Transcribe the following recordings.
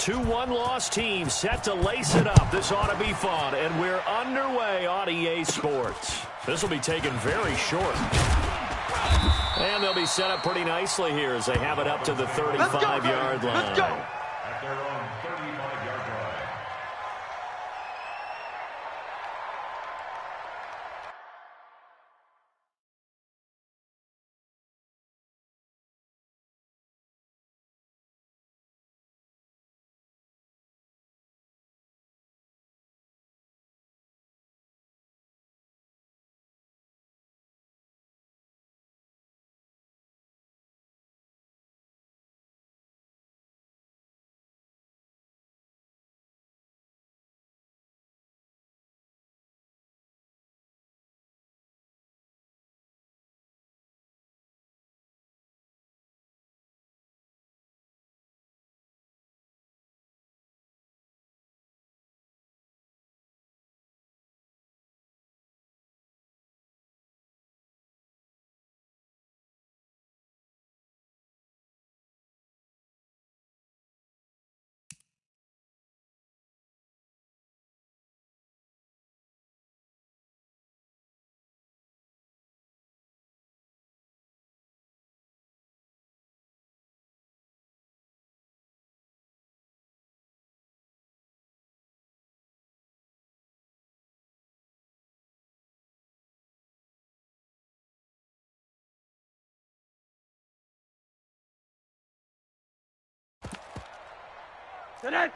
Two one-loss teams set to lace it up. This ought to be fun, and we're underway on EA Sports. This will be taken very short. And they'll be set up pretty nicely here as they have it up to the 35-yard line. Let's go. At their own 35-yard line.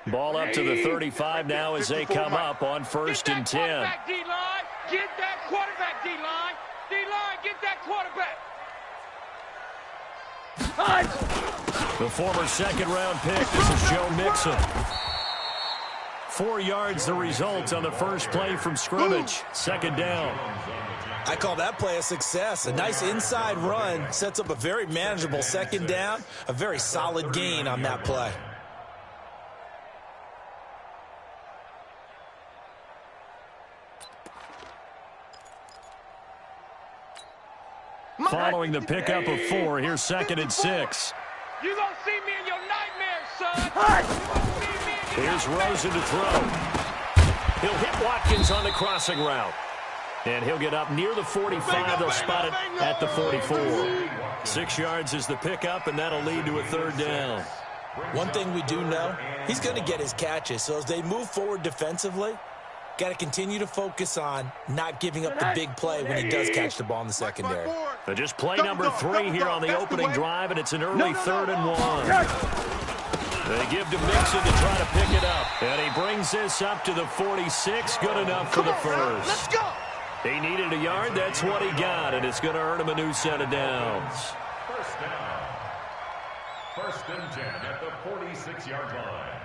Ball up to the 35 now as they come up on 1st and 10. Get that quarterback, D-line. D-line, get that quarterback. The former second-round pick, this is Joe Mixon. 4 yards the result on the first play from scrimmage. Second down. I call that play a success. A nice inside run sets up a very manageable second down. A very solid gain on that play. Following the pickup of 4, here's 2nd and 6. You gonna see me in your nightmares, son. Here's Rosen to throw. He'll hit Watkins on the crossing route. And he'll get up near the 45. They'll spot it at the 44. 6 yards is the pickup, and that'll lead to a 3rd down. One thing we do know, he's going to get his catches. So as they move forward defensively, got to continue to focus on not giving up the big play when he does catch the ball in the secondary. But just play number 3 here on the opening drive, and it's an early 3rd and 1. They give to Mixon to try to pick it up. And he brings this up to the 46. Good enough for the first. Let's go. He needed a yard. That's what he got, and it's going to earn him a new set of downs. First down. 1st and 10 at the 46-yard line.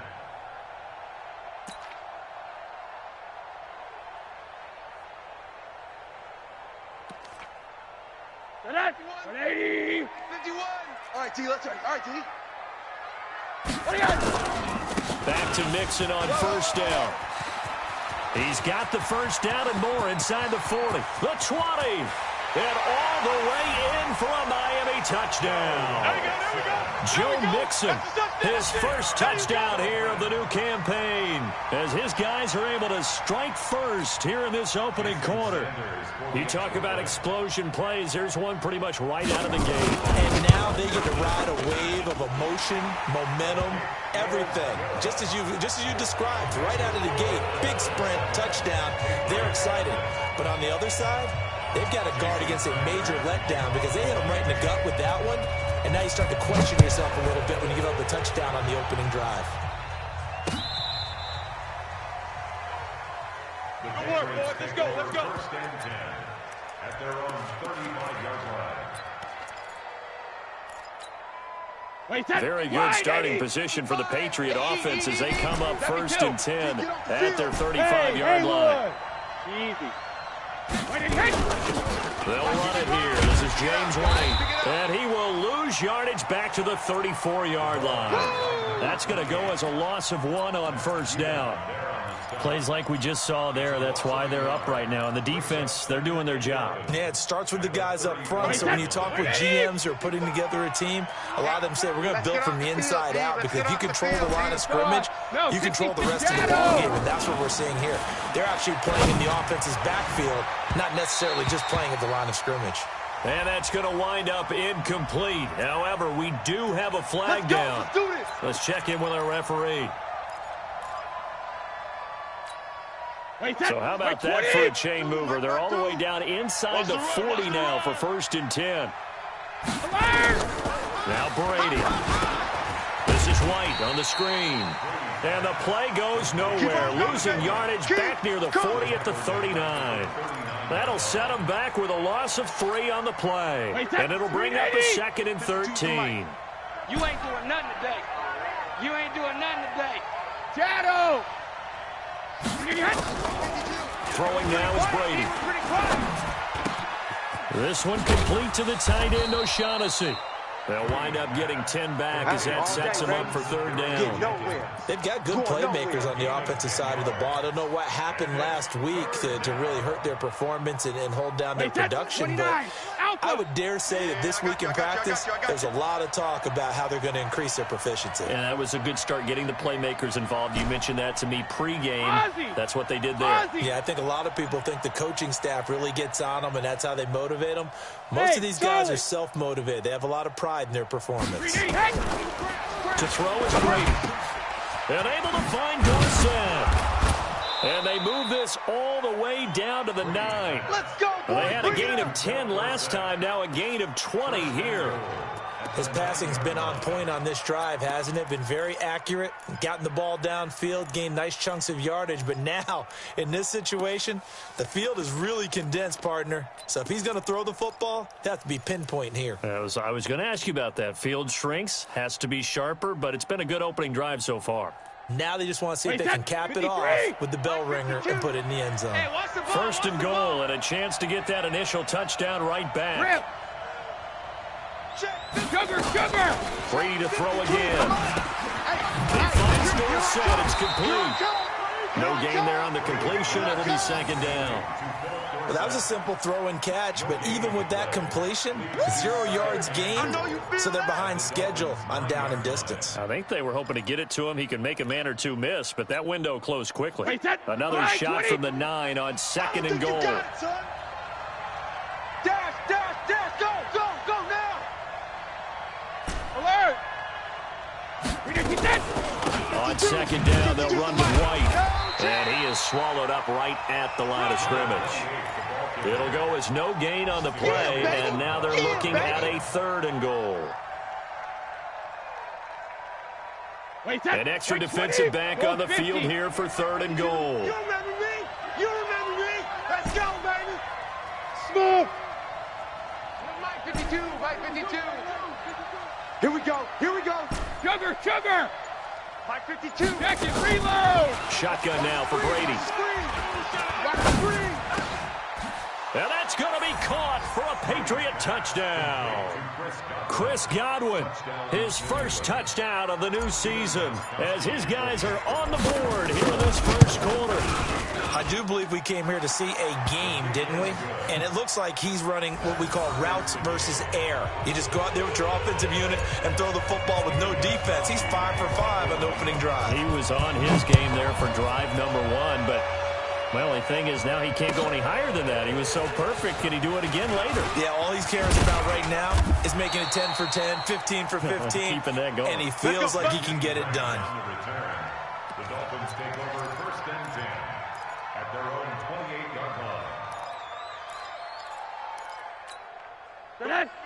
That's 180. 51. All right, T, let's try. All right, T. What do you got? Back to Mixon on 1st down. He's got the first down and more inside the 40. The 20. And all the way in for a Miami touchdown. There we go. Joe Mixon, his first touchdown here of the new campaign, as his guys are able to strike first here in this opening quarter. You talk about explosion plays. There's one pretty much right out of the gate. And now they get to ride a wave of emotion, momentum, everything. Just as you described, right out of the gate. Big sprint, touchdown. They're excited. But on the other side, they've got to guard against a major letdown because they hit them right in the gut with that one. And now you start to question yourself a little bit when you give up the touchdown on the opening drive. Good work, boys. Let's go. 1st and 10 at their own 35-yard line. Very good starting position for the Patriot offense as they come up 1st and 10 at their 35-yard line. Easy. They'll run it here. This is James Wayne. And he will lose yardage back to the 34-yard line. That's going to go as a loss of 1 on 1st down. Plays like we just saw there, that's why they're up right now. And the defense, they're doing their job. Yeah, it starts with the guys up front. So when you talk with GMs who are putting together a team, a lot of them say we're going to build from the inside out, because if you control the line of scrimmage, you control the rest of the ball game, and that's what we're seeing here. They're actually playing in the offense's backfield, not necessarily just playing at the line of scrimmage. And that's going to wind up incomplete. However, we do have a flag down. Let's check in with our referee. So how about that for a chain mover? They're all the way down inside the 40 now for 1st and 10. Now Brady. This is White on the screen. And the play goes nowhere. Losing yardage back near the 40 at the 39. That'll set them back with a loss of 3 on the play. And it'll bring up a 2nd and 13. You ain't doing nothing today. You ain't doing nothing today. Shadow! Throwing now is Brady. This one complete to the tight end, O'Shaughnessy. They'll wind up getting 10 back as that sets them up for 3rd down. They've got good playmakers on the offensive side of the ball. I don't know what happened last week to really hurt their performance and hold down their production, but I would dare say that this week in practice, there's a lot of talk about how they're going to increase their proficiency. And that was a good start, getting the playmakers involved. You mentioned that to me pregame. That's what they did there. Yeah, I think a lot of people think the coaching staff really gets on them, and that's how they motivate them. Most of these guys are self-motivated. They have a lot of pride in their performance. To throw is Brady. And able to find Dorsett. And they move this all the way down to the 9. Let's go, boys. They had a gain of 10 last time, now a gain of 20 here. His passing's been on point on this drive, hasn't it? Been very accurate, gotten the ball downfield, gained nice chunks of yardage. But now, in this situation, the field is really condensed, partner. So if he's going to throw the football, it has to be pinpoint here. I was going to ask you about that. Field shrinks, has to be sharper, but it's been a good opening drive so far. Now they just want to see if they can cap it off with the bell ringer and put it in the end zone. 1st and goal, and a chance to get that initial touchdown right back. Sugar! Brady to throw again. He finds Dorsett. It's complete. No gain there on the completion. It'll be 2nd down. Well, that was a simple throw and catch, but even with that completion, 0 yards gained, so they're behind schedule on down and distance. I think they were hoping to get it to him. He could make a man or two miss, but that window closed quickly. Another shot from the 9 on 2nd and goal. Dash, go now! Alert! On 2nd down, they'll run with White. And he is swallowed up right at the line of scrimmage. It'll go as no gain on the play, and now they're looking at a 3rd and goal. An extra defensive back on the field here for 3rd and goal. You remember me? Let's go, baby! Smooth! Mike 52! Here we go! Sugar! Mike 52! Jack it, reload! Shotgun now for Brady. Screen! And that's going to be caught for a Patriot touchdown. Chris Godwin, his first touchdown of the new season, as his guys are on the board here in this 1st quarter. I do believe we came here to see a game, didn't we? And it looks like he's running what we call routes versus air. You just go out there with your offensive unit and throw the football with no defense. He's 5 for 5 on the opening drive. He was on his game there for drive number 1, but my only thing is now he can't go any higher than that. He was so perfect. Can he do it again later? Yeah, all he's caring about right now is making it 10 for 10, 15 for 15. Keeping that going. And he feels like he can get it done. The Dolphins take over 1st and 10 at their own 28-yard line.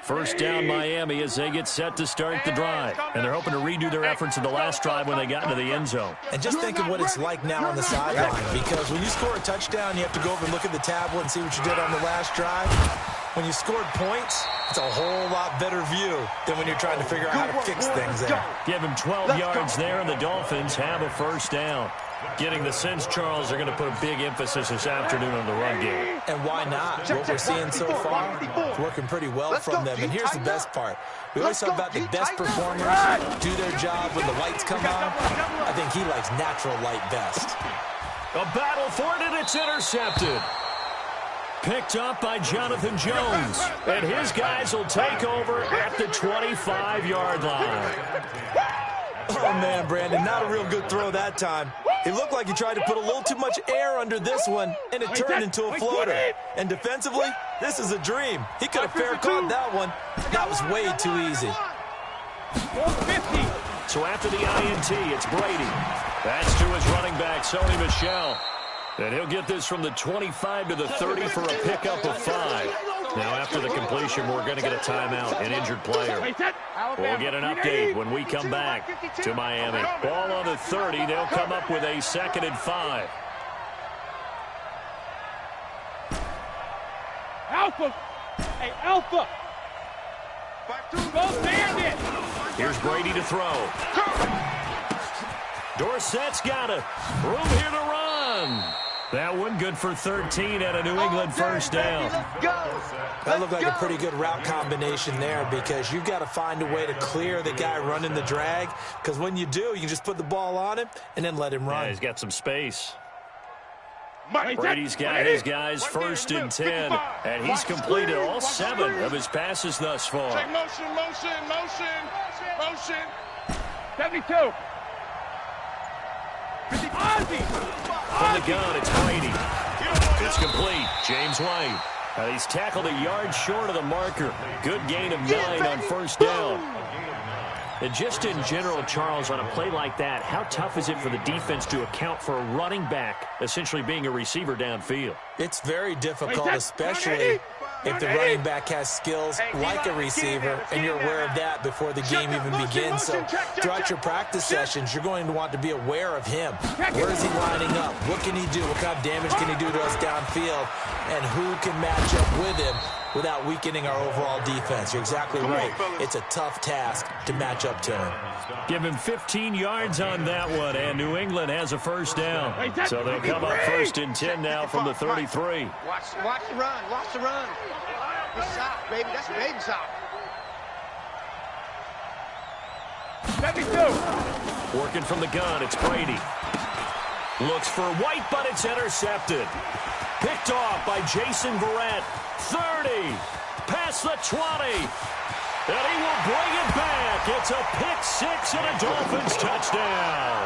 1st down Miami as they get set to start the drive. And they're hoping to redo their efforts in the last drive when they got into the end zone. And just think of what it's like now on the sideline, because when you score a touchdown, you have to go over and look at the tablet and see what you did on the last drive. When you scored points, it's a whole lot better view than when you're trying to figure out how to fix things there. Give him 12 yards there, and the Dolphins have a 1st down. Getting the sense, Charles, they're going to put a big emphasis this afternoon on the run game. And why not? What we're seeing so far is working pretty well from them. And here's the best part. We always talk about the best performers do their job when the lights come on. I think he likes natural light best. A battle for it, and it's intercepted. Picked up by Jonathan Jones. And his guys will take over at the 25-yard line. Oh, man, Brandon, not a real good throw that time. It looked like he tried to put a little too much air under this one, and it turned into a floater. And defensively, this is a dream. He could have fair caught that one. That was way too easy. So after the INT, it's Brady. That's to his running back, Sony Michel. And he'll get this from the 25 to the 30 for a pickup of 5. Now, after the completion, we're going to get a timeout, an injured player. We'll get an update when we come back to Miami. Ball on the 30. They'll come up with a 2nd and 5. Alpha! Hey, Alpha! Go Bandit! Here's Brady to throw. Dorsett's got it. Room here to run. That one good for 13 and a New England first down. That looked like a pretty good route combination there because you've got to find a way to clear the guy running the drag, because when you do, you can just put the ball on him and then let him run. Yeah, he's got some space. Brady's got his guys 1st and 10, and he's completed all 7 of his passes thus far. Check motion. 72. From the gun, it's Brady. It's complete. James White. He's tackled a yard short of the marker. Good gain of 9 on first down. And just in general, Charles, on a play like that, how tough is it for the defense to account for a running back essentially being a receiver downfield? It's very difficult, especially if the running back has skills like a receiver, and you're aware of that before the game even begins. So throughout your practice sessions, you're going to want to be aware of him. Where is he lining up? What can he do? What kind of damage can he do to us downfield? And who can match up with him without weakening our overall defense? You're exactly right. It's a tough task to match up to him. Give him 15 yards on that one, and New England has a first down. So they'll come up 1st and 10 now from the 33. Watch the run. Watch the run. It's soft, baby. That's baby soft. 72. Working from the gun, it's Brady. Looks for White, but it's intercepted. Picked off by Jason Verrett. 30. Past the 20. And he will bring it back. It's a pick-6 and a Dolphins touchdown.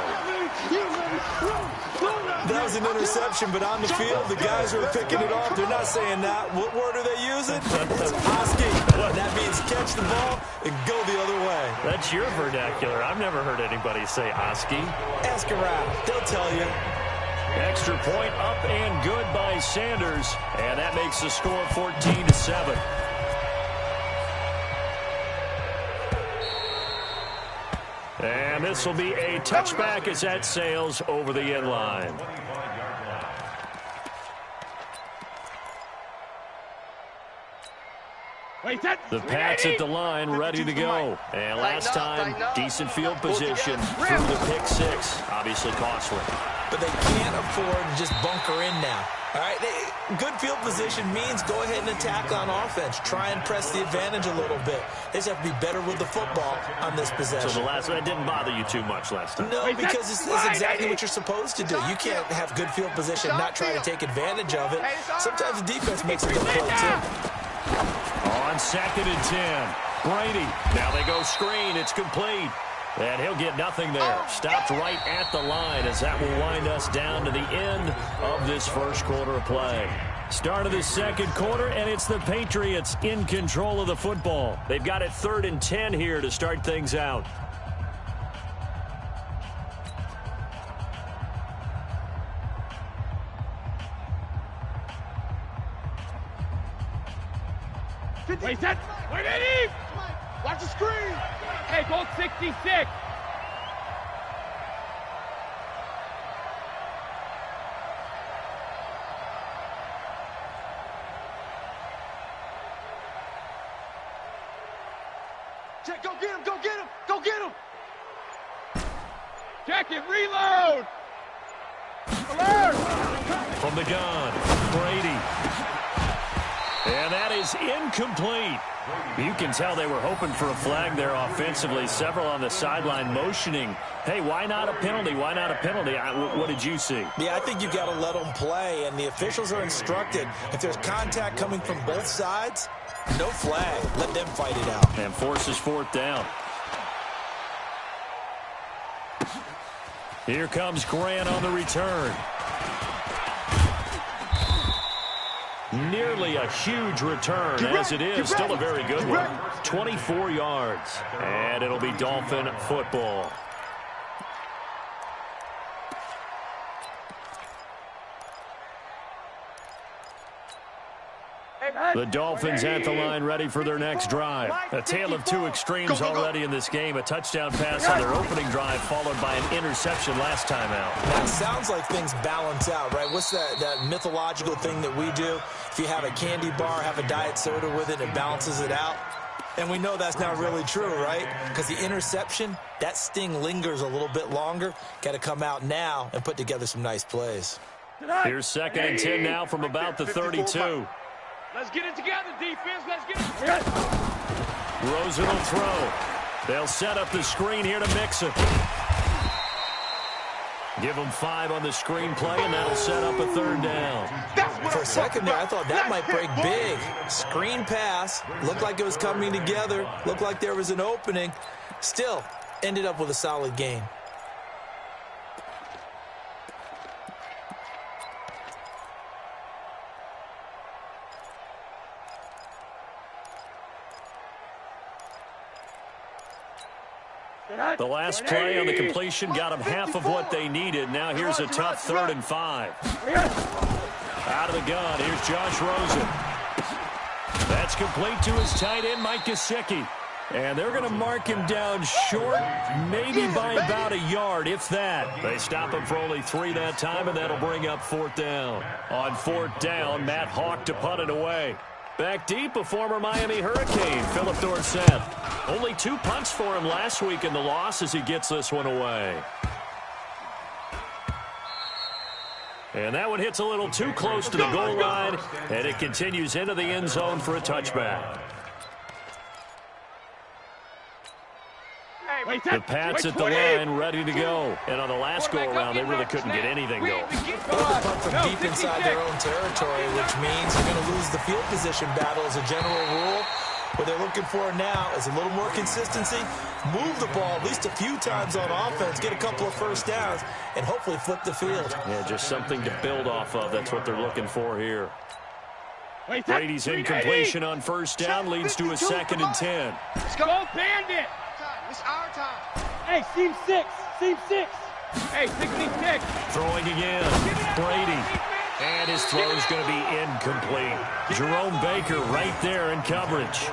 That was an interception, but on the field, the guys who are picking it off, they're not saying that. What word are they using? It's Oski. That means catch the ball and go the other way. That's your vernacular. I've never heard anybody say Oski. Ask around. They'll tell you. Extra point up and good by Sanders. And that makes the score 14-7. And this will be a touchback as that sails over the end line. The Pats at the line, ready to go. And last time, decent field position through the pick-6. Obviously costly. But they can't afford to just bunker in now. All right, good field position means go ahead and attack on offense. Try and press the advantage a little bit. They just have to be better with the football on this possession. So that didn't bother you too much last time? No, because it's exactly what you're supposed to do. You can't have good field position and not try to take advantage of it. Sometimes the defense makes a good play, too. On 2nd and 10, Brady. Now they go screen. It's complete. And he'll get nothing there. Stopped right at the line as that will wind us down to the end of this first quarter of play. Start of the second quarter, and it's the Patriots in control of the football. They've got it 3rd and 10 here to start things out. Wait, that. Wait, Eddie! Watch the screen. Hey, goal 66. Check, go get him, go get him, go get him. Check it, reload. Alert! From the gun, Brady. And that is incomplete. You can tell they were hoping for a flag there offensively. Several on the sideline motioning, hey, why not a penalty? Why not a penalty? What did you see? Yeah, I think you've got to let them play, and the officials are instructed. If there's contact coming from both sides, no flag. Let them fight it out. And forces 4th down. Here comes Grant on the return. Nearly a huge return, as it is. Still a very good one. 24 yards. And it'll be Dolphin football. The Dolphins at the line, ready for their next drive. A tale of two extremes already in this game. A touchdown pass on their opening drive, followed by an interception last time out. That sounds like things balance out, right? What's that mythological thing that we do? If you have a candy bar, have a diet soda with it, it balances it out. And we know that's not really true, right? Because the interception, that sting lingers a little bit longer. Got to come out now and put together some nice plays. Here's 2nd and 10 now from about the 32. Let's get it together, defense. Let's get it together. Rosen will throw. They'll set up the screen here to mix it. Give them 5 on the screen play, and that'll set up a 3rd down. For a second there, I thought that might break big. Screen pass. Looked like it was coming together. Looked like there was an opening. Still, ended up with a solid gain. The last play on the completion got them half of what they needed. Now here's a tough 3rd and 5. Out of the gun, here's Josh Rosen. That's complete to his tight end, Mike Gesicki. And they're going to mark him down short, maybe by about a yard, if that. They stop him for only 3 that time, and that'll bring up 4th down. On 4th down, Matt Hawk to punt it away. Back deep, a former Miami Hurricane, Philip Dorsett. Only 2 punts for him last week in the loss as he gets this one away. And that one hits a little too close to the goal line, and it continues into the end zone for a touchback. The Pats at the line, ready to go. And on the last go-around, they really couldn't get anything going. Well, punt from deep inside their own territory, which means you're going to lose the field position battle as a general rule. What they're looking for now is a little more consistency, move the ball at least a few times on offense, get a couple of 1st downs, and hopefully flip the field. Yeah, just something to build off of. That's what they're looking for here. Brady's incompletion on 1st down leads to a 2nd and 10. Let's go, Bandit. It's our time. Hey, seam 6. Seam 6. Hey, 66. Throwing again. Brady. And his throw's going to be incomplete. Jerome Baker right there in coverage.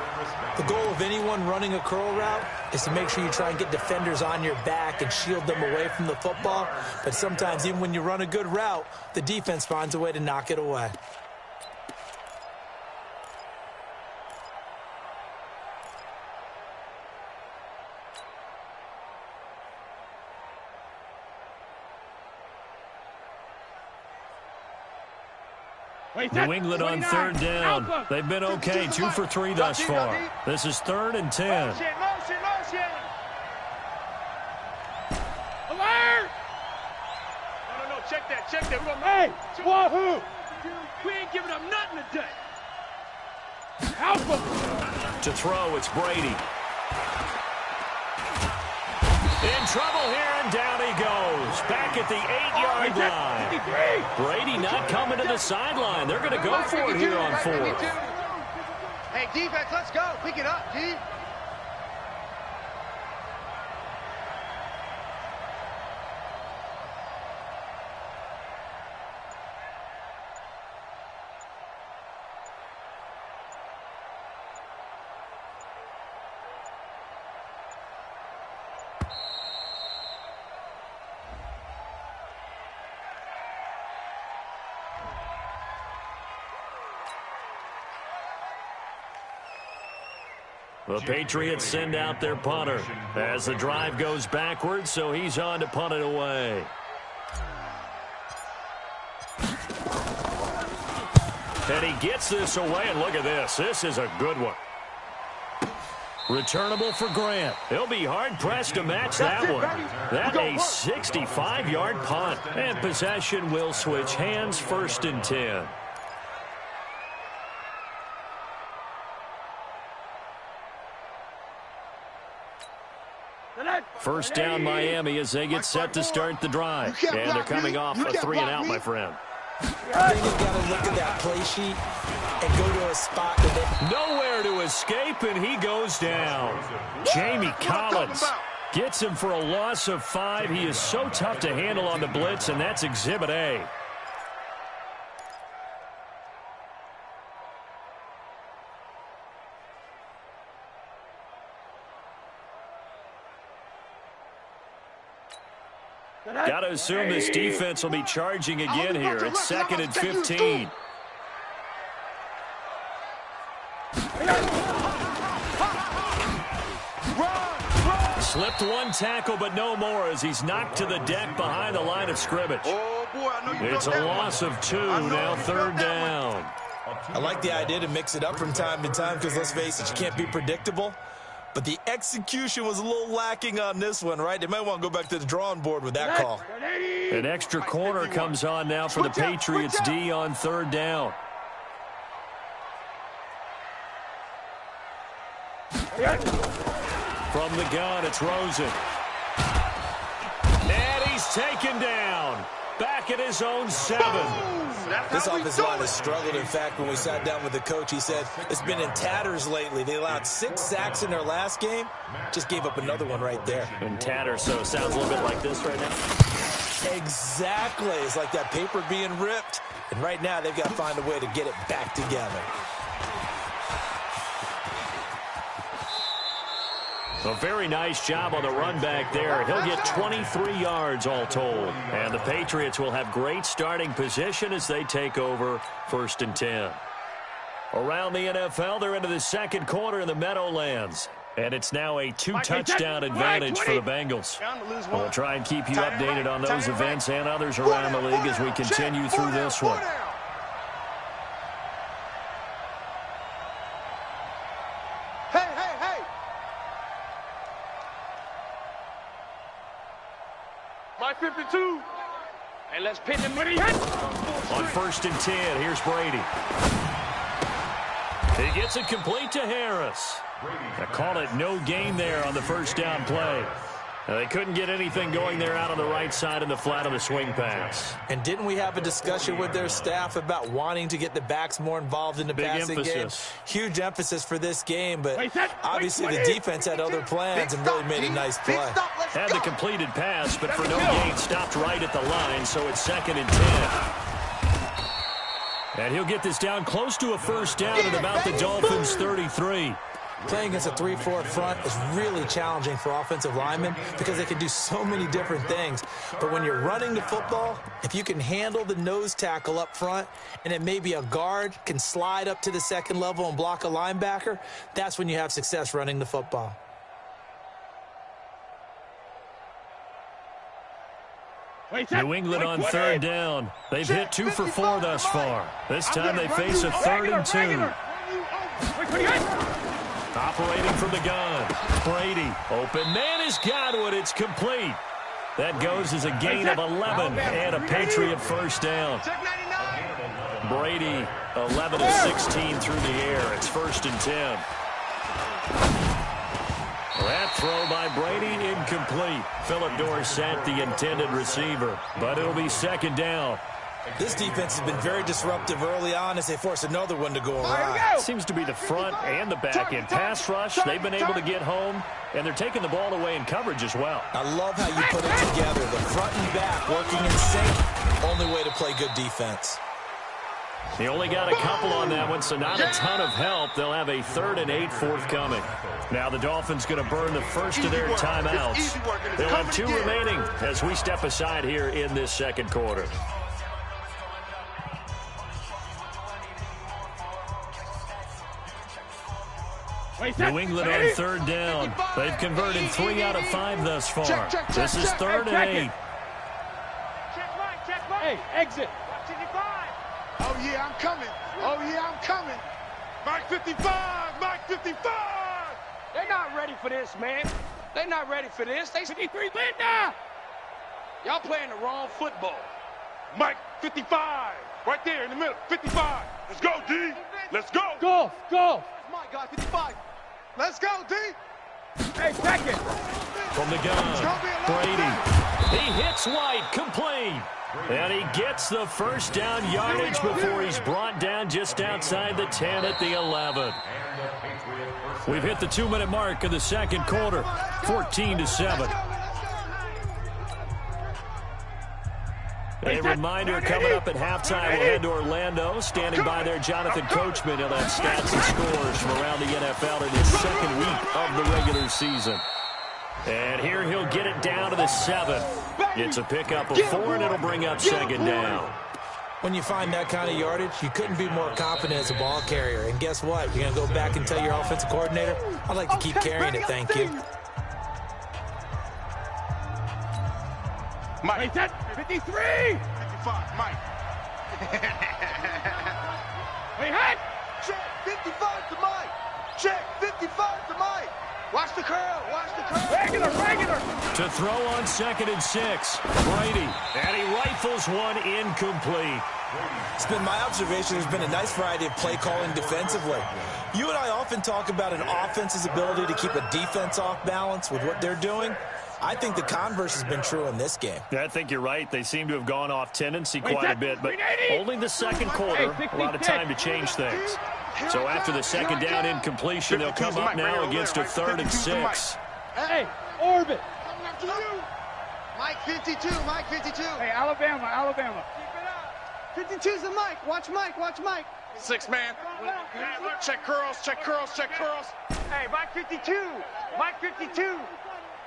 The goal of anyone running a curl route is to make sure you try and get defenders on your back and shield them away from the football. But sometimes even when you run a good route, the defense finds a way to knock it away. New England on 3rd down. They've been okay, 2 for 3 thus far. This is 3rd and 10. Motion. Alert! No, check that. Hey, wahoo! We ain't giving up nothing today. Alpha. To throw, it's Brady. In trouble here, and down he goes. Back at the 8-yard line. Brady not coming to the sideline. They're going to go for it here on 4th. Hey, defense, let's go. Pick it up, D. The Patriots send out their punter as the drive goes backwards, so he's on to punt it away. And he gets this away, and look at this. This is a good one. Returnable for Grant. He'll be hard-pressed to match that one. That's a 65-yard punt. And possession will switch hands, 1st and 10. First down Miami as they get set to start the drive. And they're coming off a 3-and-out, my friend. I think you've got to look at that play sheet and go to a spot that nowhere to escape, and he goes down. Jamie Collins gets him for a loss of 5. He is so tough to handle on the blitz, and that's Exhibit A. Got to assume this defense will be charging again here. It's 2nd and 15. Slipped one tackle, but no more as he's knocked to the deck behind the line of scrimmage. It's a loss of 2, now 3rd down. I like the idea to mix it up from time to time because, let's face it, you can't be predictable. But the execution was a little lacking on this one, right? They might want to go back to the drawing board with that call. An extra corner comes on now for the Patriots D on 3rd down. From the gun, it's Rosen. And he's taken down. Back at his own 7. This offensive line has struggled. In fact, when we sat down with the coach, he said it's been in tatters lately. They allowed 6 sacks in their last game. Just gave up another one right there. In tatters, so it sounds a little bit like this right now. Exactly. It's like that paper being ripped. And right now, they've got to find a way to get it back together. A very nice job on the run back there. He'll get 23 yards all told. And the Patriots will have great starting position as they take over 1st and 10. Around the NFL, they're into the 2nd quarter in the Meadowlands. And it's now a 2-touchdown advantage for the Bengals. We'll try and keep you updated on those events and others around the league as we continue through this one. My 52. And let's pin him when he hits. On 1st and 10, here's Brady. He gets it complete to Harris. I call it no gain there on the 1st down play. Now, they couldn't get anything going there out on the right side in the flat of the swing pass. And didn't we have a discussion with their staff about wanting to get the backs more involved in the passing game? Huge emphasis for this game, but obviously the defense had other plans and really made a nice play. Had the completed pass, but for no gain, stopped right at the line, so it's 2nd and 10. And he'll get this down close to a 1st down at about the Dolphins' 33. Playing against a 3-4 front is really challenging for offensive linemen because they can do so many different things. But when you're running the football, if you can handle the nose tackle up front and then maybe a guard can slide up to the 2nd level and block a linebacker, that's when you have success running the football. New England on 3rd down. They've hit 2 for 4 thus far. This time they face a 3rd and 2. Operating from the gun. Brady. Open man has got one. It's complete. That goes as a gain of 11 and a Patriot 1st down. Brady 11 of 16 through the air. It's 1st and 10. That throw by Brady incomplete. Philip Dorsett, the intended receiver. But it'll be 2nd down. This defense has been very disruptive early on as they force another one to go awry. Seems to be the front and the back end pass rush. They've been able to get home, and they're taking the ball away in coverage as well. I love how you put it together. The front and back working in sync. Only way to play good defense. He only got a couple on that one, so not a ton of help. They'll have a 3rd and 8 forthcoming. Now the Dolphins going to burn the first of their timeouts. They'll have 2 remaining as we step aside here in this 2nd quarter. New England on 3rd down. They've converted 3 out of 5 thus far. This is 3rd and 8. Hey, exit. Oh, yeah, I'm coming. Oh, yeah, I'm coming. Mike 55! Mike 55! They're not ready for this, man. They're not ready for this. They 53 Linda! Y'all playing the wrong football. Mike 55! Right there in the middle. 55. Let's go, D. Let's go. Go. That's my guy, 55. Let's go, D. Hey, second. From the gun, Brady. He hits White, complete. And he gets the first down yardage before he's brought down just outside the 10 at the 11. We've hit the 2-minute mark of the second quarter, 14-7. A reminder coming up at halftime, we'll head to Orlando. Standing by there, Jonathan Coachman. He'll have stats and scores from around the NFL in his second week of the regular season. And here he'll get it down to the 7. It's a pickup of 4, and it'll bring up second down. When you find that kind of yardage, you couldn't be more confident as a ball carrier. And guess what? You're going to go back and tell your offensive coordinator, I'd like to keep carrying it, thank you. Mike, 53! 55, Mike. Wait, hot! Check 55 to Mike. Check 55 to Mike. Watch the curl. Watch the curl. Regular. To throw on 2nd and 6, Brady. And he rifles one incomplete. It's been my observation there's been a nice variety of play calling defensively. You and I often talk about an offense's ability to keep a defense off balance with what they're doing. I think the converse has been true in this game. I think you're right. They seem to have gone off tendency quite a bit, but only the second quarter, a lot of time to change things. So after the second down incompletion, they'll come up now against a 3rd and 6. Hey, orbit. Mike 52, Mike 52. Hey, Alabama. 52's the Mike. Watch Mike. 6 man. Check curls. Hey, Mike 52.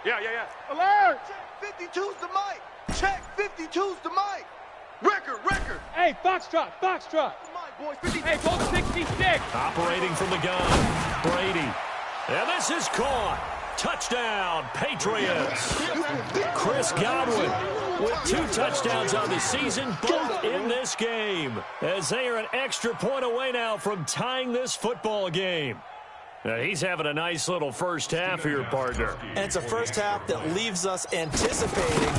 Yeah. Alert! Check 52's the Mike. Check 52's the Mike. Record. Hey, Foxtrot. Mike, boys, 52. Hey, both 66. Operating from the gun, Brady. And this is caught. Touchdown, Patriots. Chris Godwin with 2 touchdowns on the season, both in this game, as they are an extra point away now from tying this football game. Now, he's having a nice little first half here, partner. And it's a first half that leaves us anticipating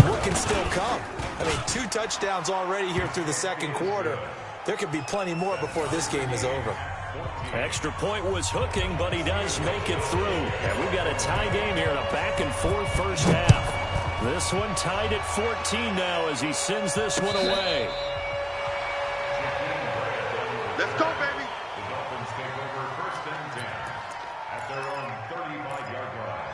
what can still come. I mean, 2 touchdowns already here through the second quarter. There could be plenty more before this game is over. Extra point was hooking, but he does make it through. And we've got a tie game here in a back-and-forth first half. This one tied at 14 now as he sends this one away. Let's go, baby. The Dolphins take over 1st and 10 at their own 35-yard line.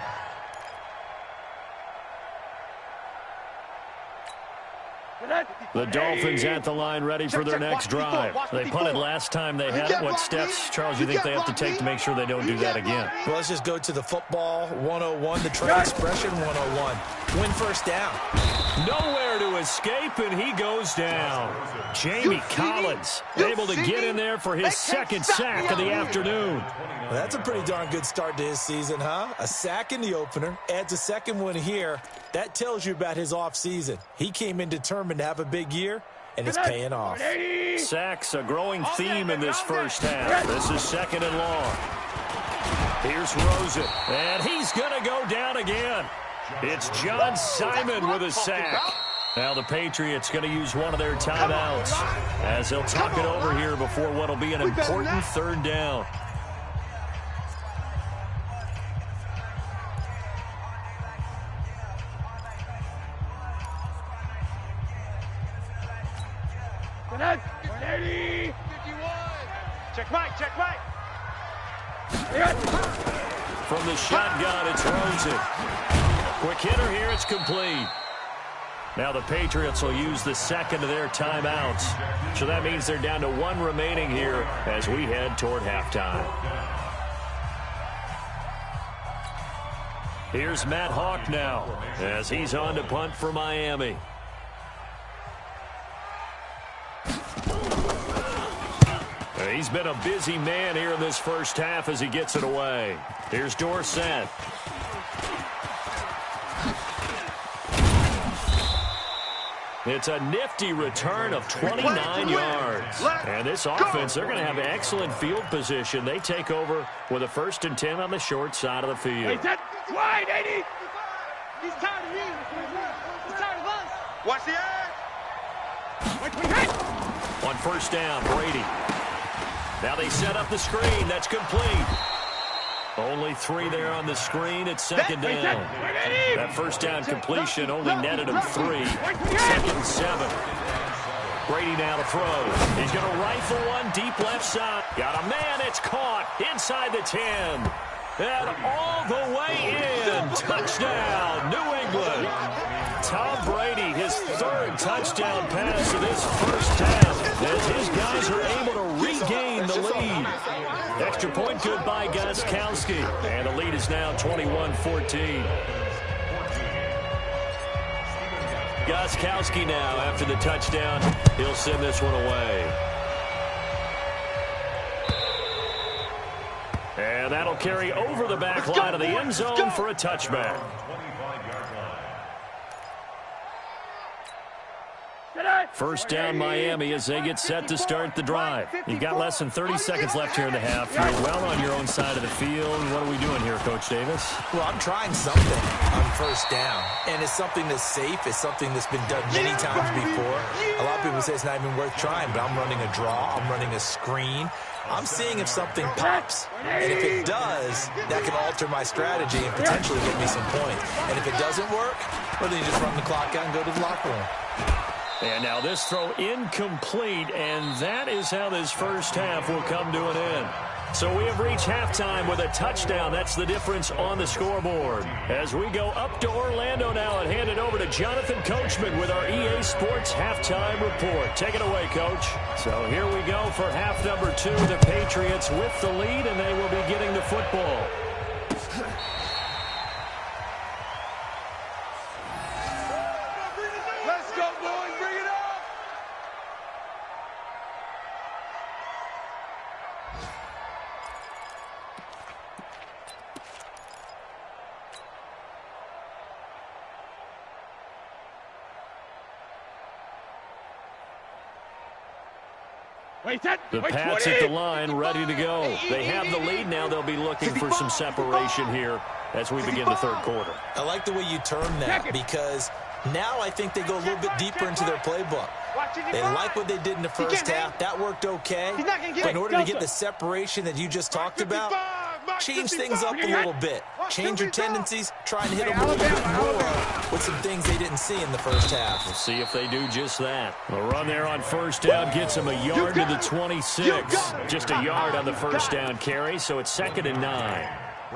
The Dolphins at the line ready for their next drive. They punted last time they had it. What steps, Charles, you think they have to take to make sure they don't do that again? Well, let's just go to the football 101, the trade expression 101. Win first down. Nowhere to escape, and he goes down. Jamie Collins able to get in there for his 2nd sack of the afternoon. Well, that's a pretty darn good start to his season, huh? A sack in the opener, adds a 2nd one here. That tells you about his offseason. He came in determined to have a big year, and it's paying off. Sacks, a growing theme in this first half. This is 2nd and long. Here's Rosen, and he's going to go down again. It's John Simon with a sack. Now the Patriots going to use one of their timeouts as they'll talk it over here before what will be an important 3rd down. Check Mike. From the shotgun, it's Rosen. Quick hitter here, it's complete. Now the Patriots will use the 2nd of their timeouts. So that means they're down to 1 remaining here as we head toward halftime. Here's Matt Hawk now as he's on to punt for Miami. He's been a busy man here in this first half as he gets it away. Here's Dorsett. It's a nifty return of 29 yards. And this offense, they're going to have excellent field position. They take over with a 1st and 10 on the short side of the field. Wait, that's wide, 80. He's tired of you. He's tired of us. Watch the edge. On 1st down, Brady. Now they set up the screen. That's complete. Only 3 there on the screen. It's 2nd down. That 1st down completion only netted him 3. 2nd and 7. Brady now to throw. He's going to rifle one deep left side. Got a man. It's caught inside the 10. And all the way in. Touchdown, New England. Tom Brady, his 3rd touchdown pass of this 1st half, as his guys are able to regain the lead. Extra point good by Gostkowski. And the lead is now 21-14. Gostkowski now after the touchdown. He'll send this one away. And that'll carry over the back line of the end zone for a touchback. First down, Miami, as they get set to start the drive. You've got less than 30 seconds left here in the half. You're well on your own side of the field. What are we doing here, Coach Davis? Well, I'm trying something on 1st down, and it's something that's safe. It's something that's been done many times before. A lot of people say it's not even worth trying, but I'm running a draw. I'm running a screen. I'm seeing if something pops, and if it does, that can alter my strategy and potentially get me some points. And if it doesn't work, well, then you just run the clock out and go to the locker room. And now this throw incomplete, and that is how this 1st half will come to an end. So we have reached halftime with a touchdown. That's the difference on the scoreboard. As we go up to Orlando now and hand it over to Jonathan Coachman with our EA Sports Halftime Report. Take it away, Coach. So here we go for half number 2. The Patriots with the lead, and they will be getting the football. Let's go, boys. Bring it up. The Pats at the line, ready to go. They have the lead now. They'll be looking for some separation here as we begin the 3rd quarter. I like the way you term that, because now I think they go a little bit deeper into their playbook. They like what they did in the 1st half. That worked okay. But in order to get the separation that you just talked about, change things up a little bit. Change your tendencies. Try and hit them a little bit more with some things they didn't see in the 1st half. We'll see if they do just that. A run there on 1st down gets him a yard to the 26. Just a yard on the 1st down carry, so it's 2nd and 9.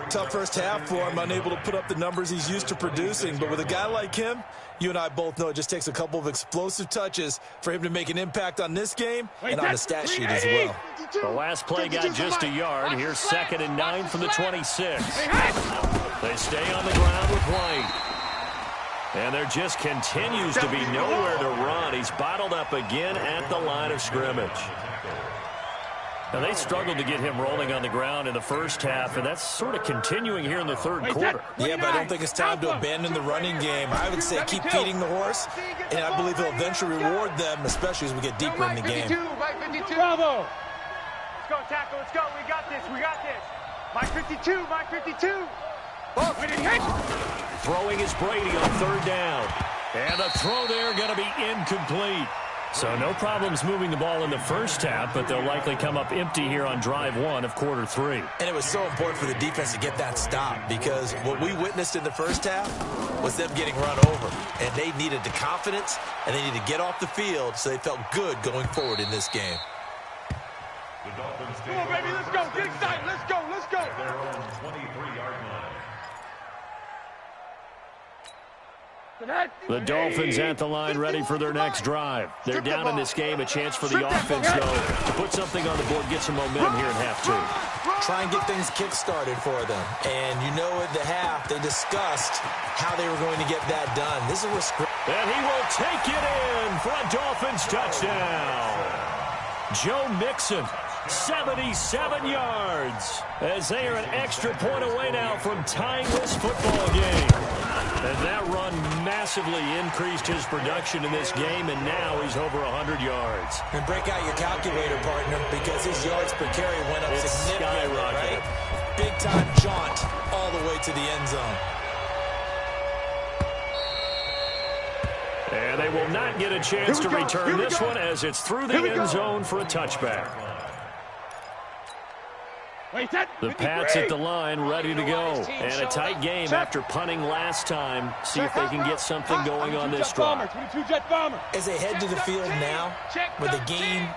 Tough 1st half for him, unable to put up the numbers he's used to producing. But with a guy like him, you and I both know it just takes a couple of explosive touches for him to make an impact on this game and on the stat sheet as well. The last play got just a yard. Here's 2nd and 9 from the 26. They stay on the ground with White. And there just continues to be nowhere to run. He's bottled up again at the line of scrimmage. Now, they struggled to get him rolling on the ground in the 1st half, and that's sort of continuing here in the 3rd quarter. Yeah, but I don't think it's time to abandon the running game. I would say keep feeding the horse, and I believe he'll eventually reward them, especially as we get deeper in the game. Bravo. Let's go, tackle. Let's go. We got this. We got this. Mike 52. Mike 52. Oh, we didn't hit. Throwing is Brady on 3rd down. And the throw there going to be incomplete. So no problems moving the ball in the 1st half, but they'll likely come up empty here on drive 1 of quarter 3. And it was so important for the defense to get that stop, because what we witnessed in the 1st half was them getting run over. And they needed the confidence, and they needed to get off the field so they felt good going forward in this game. Come on, baby, let's go. Get excited. Let's go. Let's go. At their own 23-yard line. The Dolphins at the line ready for their next drive. They're down in this game. A chance for the offense, though, to put something on the board, get some momentum here in half 2. Try and get things kick-started for them. And you know at the half, they discussed how they were going to get that done. This is where... And he will take it in for a Dolphins touchdown. Joe Mixon 77 yards, as they are an extra point away now from tying this football game. And that run massively increased his production in this game, and now he's over 100 yards. And break out your calculator, partner, because his yards per carry went up significantly, right? Big-time jaunt all the way to the end zone. And they will not get a chance to return this one as it's through the end zone for a touchback. The Pats at the line, ready to go. And a tight game after punting last time. See if they can get something going on this drive. As they head to the field now, with the game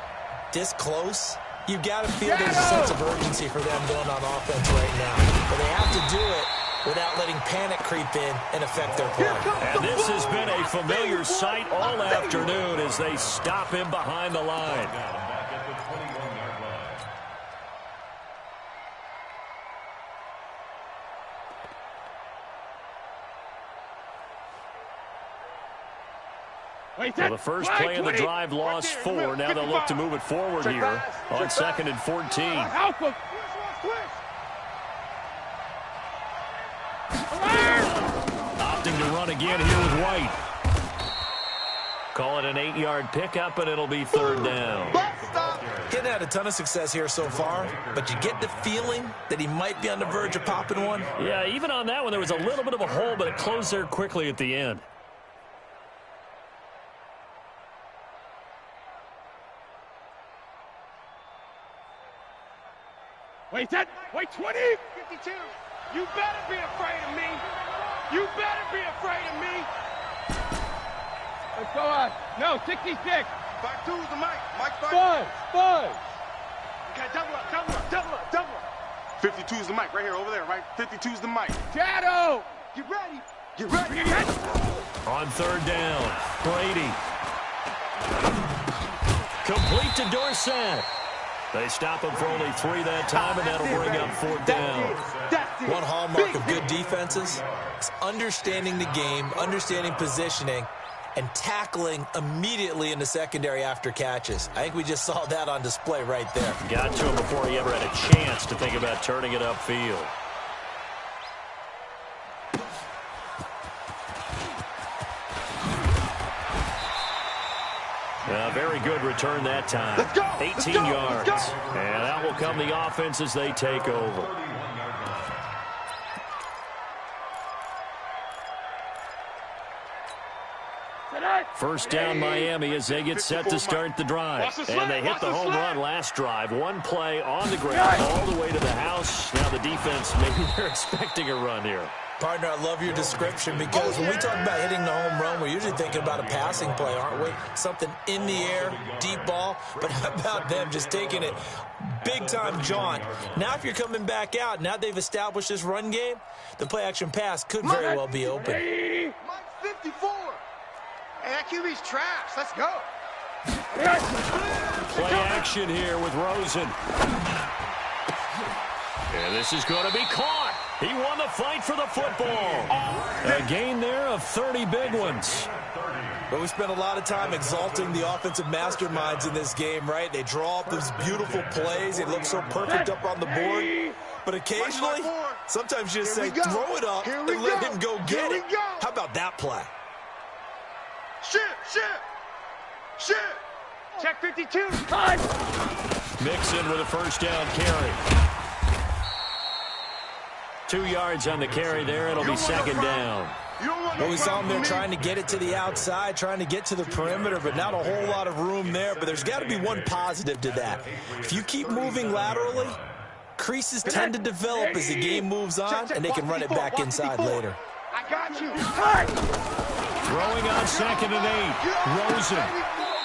this close, you've got to feel there's a sense of urgency for them going on offense right now. But they have to do it without letting panic creep in and affect their play. And this has been a familiar sight all afternoon as they stop him behind the line. So the first play of the drive lost 4. Now they'll look to move it forward here on 2nd and 14. Opting to run again here with White. Call it an 8-yard pickup, and it'll be 3rd down. He's had a ton of success here so far, but you get the feeling that he might be on the verge of popping one. Yeah, even on that one, there was a little bit of a hole, but it closed there quickly at the end. Wait 20! 52! You better be afraid of me! You better be afraid of me! Let's go on. No, 66! 5-2's the mic. Mike 5! Okay, double up. 52's the mic, right here, over there, right? 52's the mic. Shadow! Get ready! On 3rd down, Brady. Complete to Dorsett. They stop him for only 3 that time, and that'll bring up 4th down. One hallmark of good defenses is understanding the game, understanding positioning, and tackling immediately in the secondary after catches. I think we just saw that on display right there. Got to him before he ever had a chance to think about turning it upfield. Very good return that time. 18 yards. And that will come the offense as they take over. First down Miami as they get set to start the drive. And they hit the home run last drive. One play on the ground all the way to the house. Now the defense, maybe they're expecting a run here. Partner, I love your description because when we talk about hitting the home run, we're usually thinking about a passing play, aren't we? Something in the air, deep ball. But how about them just taking it big-time jaunt? Now if you're coming back out, now they've established this run game, the play-action pass could very well be open. Mike 54. Hey, that QB's trash. Let's go. Play action here with Rosen. And this is going to be caught. He won the fight for the football. A gain there of 30 big ones. But we spent a lot of time exalting the offensive masterminds in this game, right? They draw up those beautiful plays. They look so perfect up on the board. But occasionally, sometimes you just say, throw it up and let him go get it. How about that play? Shit. Check 52. Mixon with a first down carry. 2 yards on the carry there. It'll be 2nd down. Well, we saw him there trying to get it to the outside, trying to get to the perimeter, but not a whole lot of room there. But there's got to be one positive to that. If you keep moving laterally, creases tend to develop as the game moves on, and they can run it back inside later. I got you. Throwing on 2nd and 8. Rosen.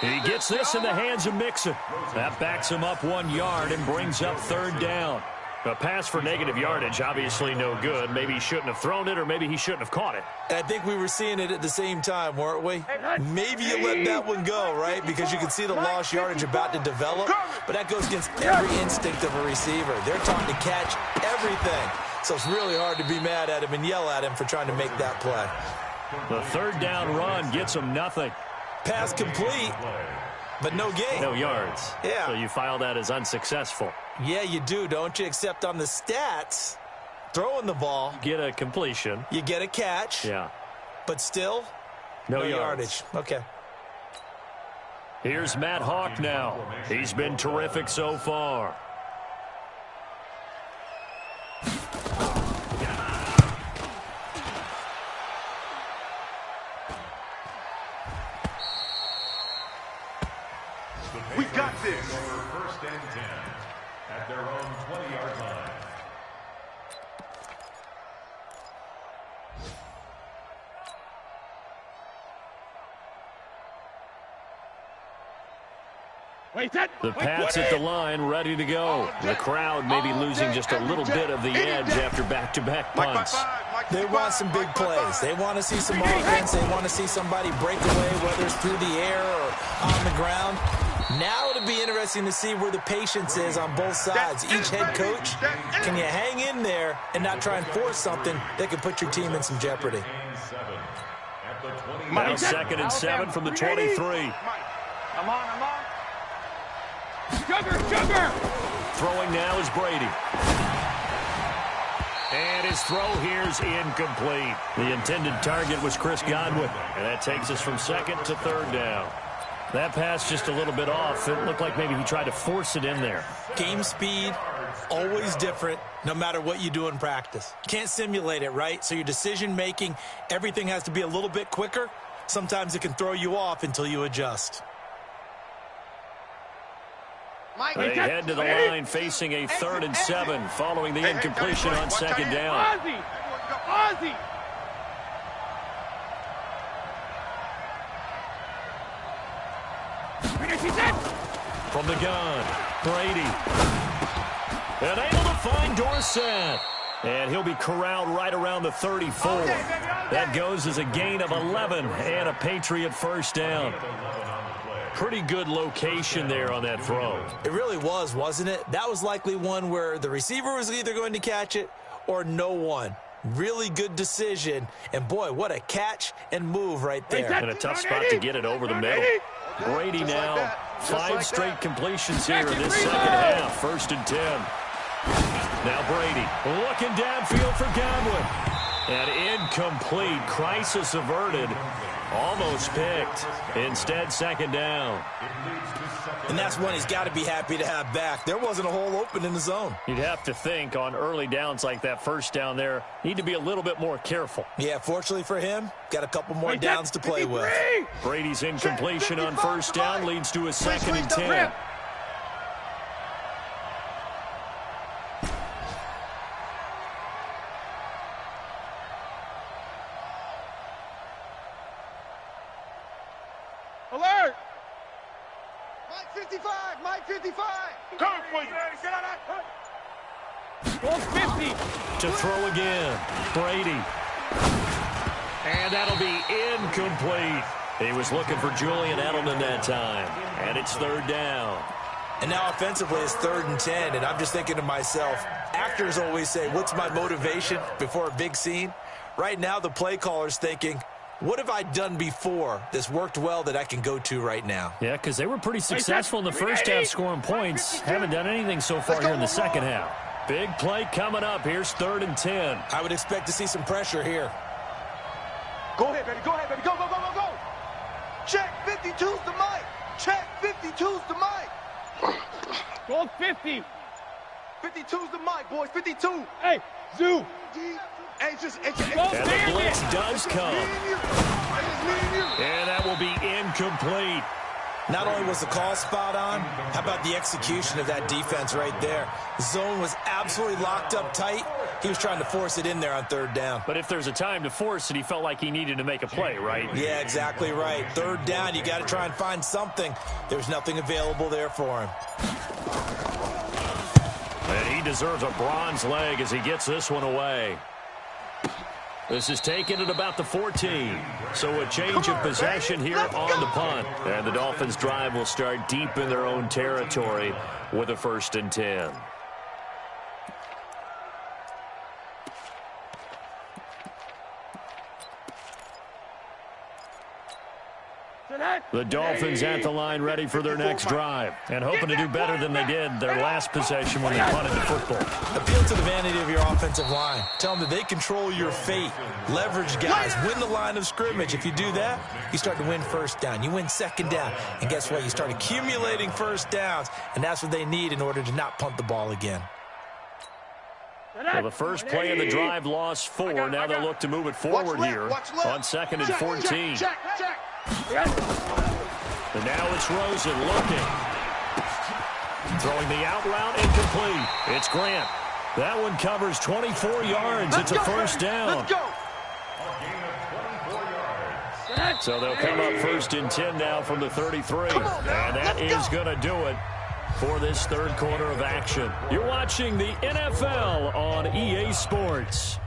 He gets this in the hands of Mixon. That backs him up 1 yard and brings up 3rd down. A pass for negative yardage, obviously no good. Maybe he shouldn't have thrown it, or maybe he shouldn't have caught it. I think we were seeing it at the same time, weren't we? Maybe you let that one go, right? Because you can see the lost yardage about to develop. But that goes against every instinct of a receiver. They're taught to catch everything. So it's really hard to be mad at him and yell at him for trying to make that play. The 3rd down run gets him nothing. Pass complete. but no gain. No yards. Yeah. So you file that as unsuccessful. Yeah, you do, don't you? Except on the stats, throwing the ball. Get a completion. You get a catch. Yeah. But still, no yardage. Okay. Here's Matt Hawk now. He's been terrific so far. We got this. First and 10 at their own 20-yard line. The Pats at the line, ready to go. The crowd may be losing just a little bit of the edge after back-to-back punts. They want some big plays. They want to see some offense. They want to see somebody break away, whether it's through the air or on the ground. Now it'll be interesting to see where the patience is on both sides. Each head coach, can you hang in there and not try and force something that could put your team in some jeopardy? Now 2nd and 7 from the 23. I'm on. Sugar! Throwing now is Brady. And his throw here's incomplete. The intended target was Chris Godwin. And that takes us from 2nd to 3rd down. That pass just a little bit off. It looked like maybe he tried to force it in there. Game speed, always different, no matter what you do in practice. Can't simulate it, right? So your decision-making, everything has to be a little bit quicker. Sometimes it can throw you off until you adjust. They head to the line facing a 3rd and 7 following the incompletion on 2nd down. Ozzy! From the gun, Brady. And able to find Dorsett. And he'll be corralled right around the 34. That goes as a gain of 11 and a Patriot first down. Pretty good location there on that throw. It really was, wasn't it? That was likely one where the receiver was either going to catch it or no one. Really good decision. And, boy, what a catch and move right there. And a tough spot to get it over the middle. Brady now, 5 straight completions here in this second half. 1st and 10. Now Brady looking downfield for Godwin. And incomplete. Crisis averted. Almost picked. Instead, 2nd down. And that's one he's got to be happy to have back. There wasn't a hole open in the zone. You'd have to think on early downs like that, first down there, need to be a little bit more careful. Yeah, fortunately for him, got a couple more downs to play with. Brady's incompletion on 1st down leads to a 2nd and 10. Alert! Mike 55! Mike 55! Come for you! Get out of that! Goal 50! To throw again, Brady. And that'll be incomplete. He was looking for Julian Edelman that time. And it's 3rd down. And now offensively it's 3rd and 10. And I'm just thinking to myself, actors always say, what's my motivation before a big scene? Right now the play caller's thinking, what have I done before that's worked well that I can go to right now? Yeah, because they were pretty successful in the first half scoring points. Haven't done anything so far here in the second half. Big play coming up. Here's 3rd and 10. I would expect to see some pressure here. Go ahead, baby. Go ahead, baby. Go, go, go, go, go. Check 52's the mic. Check 52's the mic. Goal 50! 52's the mic, boys. 52. Hey, Zoo! Hey, just, And the blitz does come. And that will be incomplete. Not only was the call spot on, how about the execution of that defense right there? The zone was absolutely locked up tight. He was trying to force it in there on 3rd down. But if there's a time to force it, he felt like he needed to make a play, right? Yeah, exactly right. 3rd down, you got to try and find something. There's nothing available there for him. And he deserves a bronze leg as he gets this one away. This is taken at about the 14. So a change of possession here on the punt. And the Dolphins' drive will start deep in their own territory with a 1st and 10. The Dolphins at the line ready for their next drive and hoping to do better than they did their last possession when they punted the football. Appeal to the vanity of your offensive line. Tell them that they control your fate. Leverage guys. Win the line of scrimmage. If you do that, you start to win first down. You win second down. And guess what? You start accumulating first downs. And that's what they need in order to not punt the ball again. Well, the first play of the drive lost 4. Now they'll look to move it forward here on 2nd and 14. And now it's Rosen looking. Throwing the out route incomplete. It's Grant. That one covers 24 yards. It's a first down. So they'll come up 1st and 10 now from the 33. And that is going to do it for this third quarter of action. You're watching the NFL on EA Sports.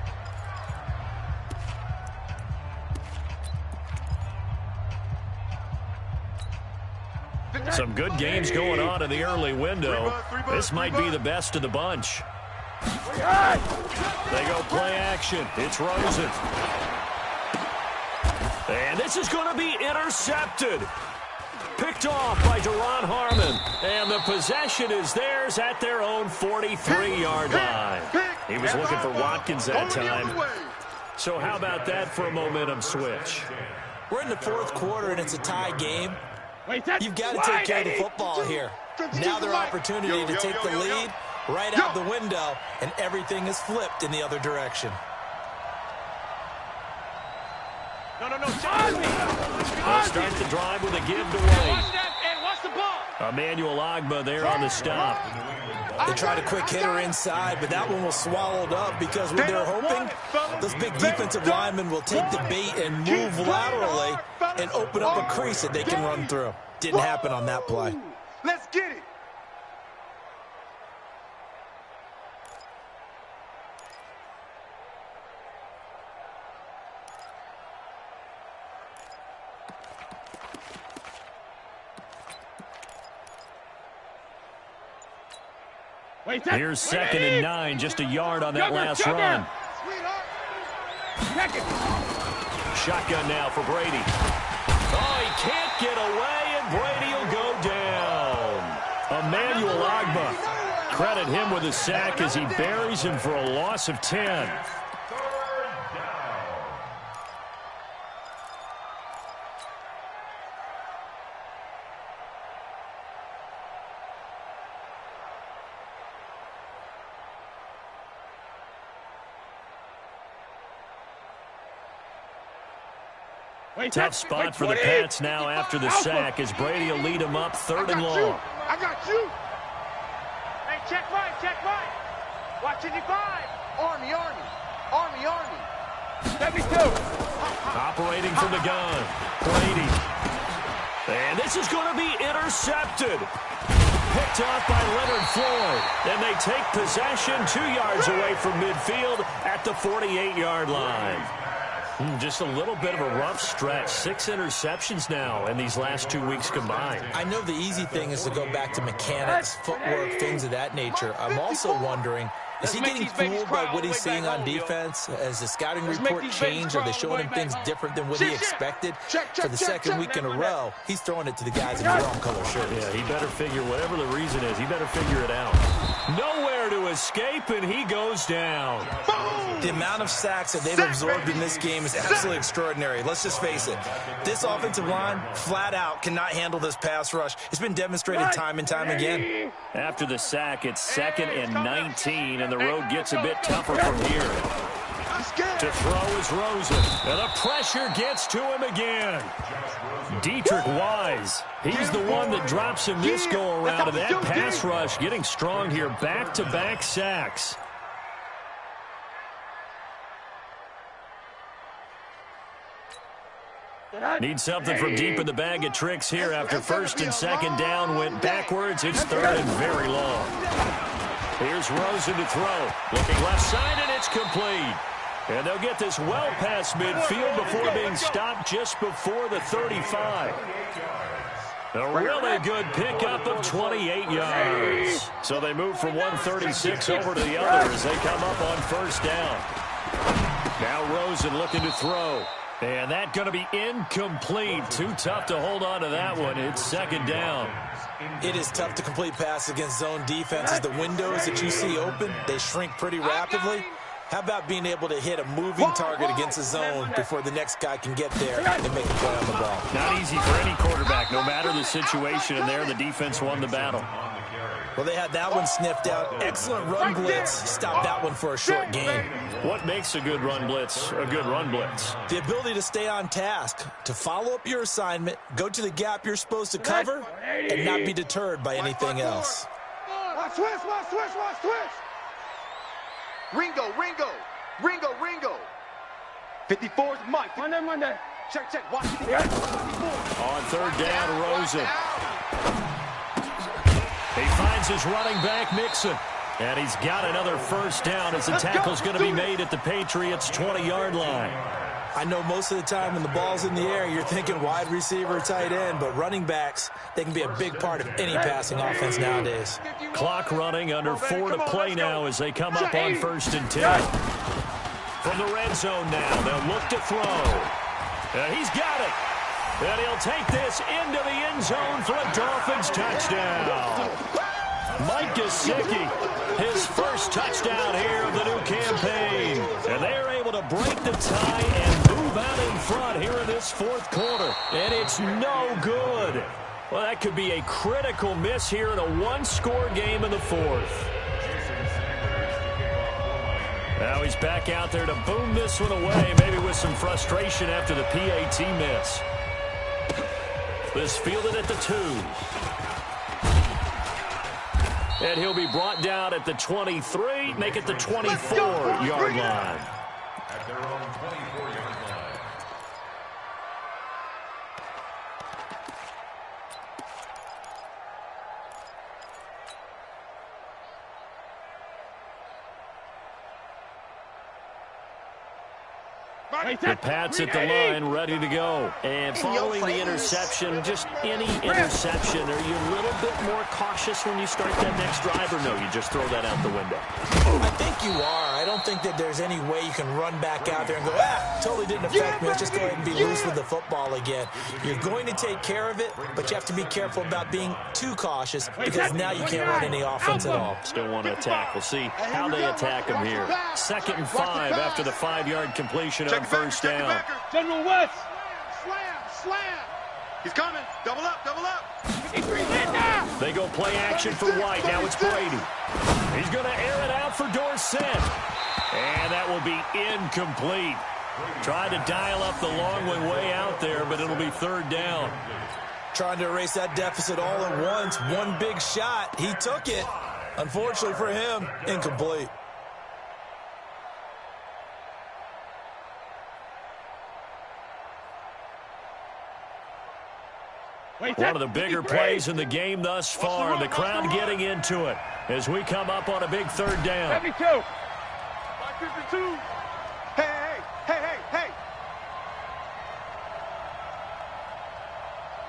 Some good games going on in the early window. This might be the best of the bunch. They go play action. It's Rosen. And this is going to be intercepted. Picked off by Deron Harmon. And the possession is theirs at their own 43-yard line. He was looking for Watkins that time. So how about that for a momentum switch? We're in the 4th quarter, and it's a tie game. You've got to take care of the football here. Now their opportunity to take the lead right out the window, and everything is flipped in the other direction. They'll start the drive with a give to Wade. Emmanuel Ogbah there on the stop. They tried a quick hitter inside, but that one was swallowed up because what they're hoping, those big defensive linemen will take the bait and move laterally and open up a crease that they can run through. Didn't happen on that play. Let's get it. Here's 2nd and 9, just a yard on that last run. Shotgun now for Brady. Oh, he can't get away, and Brady will go down. Emmanuel Ogbah. Credit him with a sack as he buries him for a loss of 10. Tough spot for the Pats now after the sack as Brady will lead them up 3rd and long. I got you. Hey, check right. Watch 55. Army. 72. Operating from the gun. Brady. And this is going to be intercepted. Picked off by Leonard Floyd. And they take possession 2 yards away from midfield at the 48-yard line. Just a little bit of a rough stretch. 6 interceptions now in these last 2 weeks combined. I know the easy thing is to go back to mechanics, footwork, things of that nature. I'm also wondering, is he getting fooled by what he's seeing on defense? Has the scouting report changed? Are they showing him things different than what he expected? For the 2nd week in a row, he's throwing it to the guys in the wrong color shirts. Yeah, he better figure, whatever the reason is, he better figure it out. Nowhere to escape, and he goes down. The amount of sacks that they've absorbed in this game is absolutely extraordinary. Let's just face it. This offensive line, flat out, cannot handle this pass rush. It's been demonstrated time and time again. After the sack, it's 2nd and 19, and the road gets a bit tougher from here. To throw is Rosen, and the pressure gets to him again. Dietrich Wise, he's the one that drops him this go-around, and that pass rush getting strong here. Back-to-back sacks. Need something from deep in the bag of tricks here after 1st and 2nd down went backwards. It's 3rd and very long. Here's Rosen to throw. Looking left side, and it's complete. And they'll get this well past midfield before being stopped just before the 35. A really good pickup of 28 yards. So they move from 136 over to the other as they come up on 1st down. Now Rosen looking to throw. And that's going to be incomplete. Too tough to hold on to that one. It's second down. It is tough to complete passes against zone defenses. The windows that you see open, they shrink pretty rapidly. How about being able to hit a moving target against a zone before the next guy can get there and make a play on the ball? Not easy for any quarterback, no matter the situation. And there, the defense won the battle. Well, they had that one sniffed out. Excellent run blitz. Stopped that one for a short gain. What makes a good run blitz a good run blitz? The ability to stay on task, to follow up your assignment, go to the gap you're supposed to cover, and not be deterred by anything else. Watch switch, watch switch, watch switch. Ringo, Ringo, Ringo, Ringo. 54's Mike. Monday. Check, watch. On third down, Rosen. He finds his running back, Mixon. And he's got another first down as the tackle's going to be made at the Patriots' 20-yard line. I know most of the time when the ball's in the air, you're thinking wide receiver, tight end, but running backs, they can be a big part of any passing offense nowadays. Clock running, under 4 to play now as they come up on 1st and 10. From the red zone now, they'll look to throw. And he's got it. And he'll take this into the end zone for a Dolphins touchdown. Mike Gesicki, his first touchdown here of the new campaign. And they're able to break the tie and move out in front here in this fourth quarter. And it's no good. Well, that could be a critical miss here in a one-score game in the fourth. Now he's back out there to boom this one away, maybe with some frustration after the PAT miss. This fielded at the 2. And he'll be brought down at the 23, make it the 24-yard line. At their own 24-yard line. The Pats at the line, ready to go. And following the interception, just any interception, are you a little bit more cautious when you start that next drive, or no, you just throw that out the window? I think you are. I don't think that there's any way you can run back out there and go, totally didn't affect me. Let's just go ahead and be loose with the football again. You're going to take care of it, but you have to be careful about being too cautious because now you can't run any offense at all. Still want to attack. We'll see how they attack him here. 2nd and 5 after the 5-yard completion on first down. General West. Slam. He's coming. Double up. They go play action for White. Now it's Brady. He's going to air it out for Dorsett. And that will be incomplete. Tried to dial up the long way out there, but it'll be 3rd down. Trying to erase that deficit all at once. One big shot. He took it. Unfortunately for him, incomplete. One of the bigger plays in the game thus far. The crowd getting into it as we come up on a big 3rd down. 72. 52. Hey.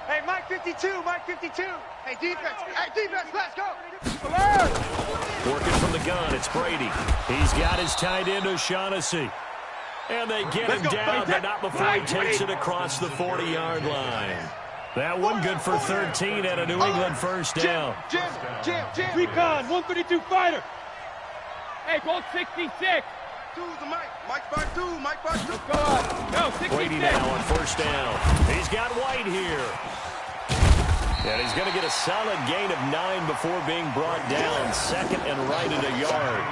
Hey, Mike 52. Hey, defense, let's go. Working from the gun, it's Brady. He's got his tight end, O'Shaughnessy. And they get him down, but not before he takes it across the 40-yard line. That one good for 13 and a New England first down. Jim. Recon, 132 fighter. Hey, goal 66. Two's the Mike 5-2. Go on. No, 66. Brady now on first down. He's got White here. And he's going to get a solid gain of 9 before being brought down. 2nd and right at a yard.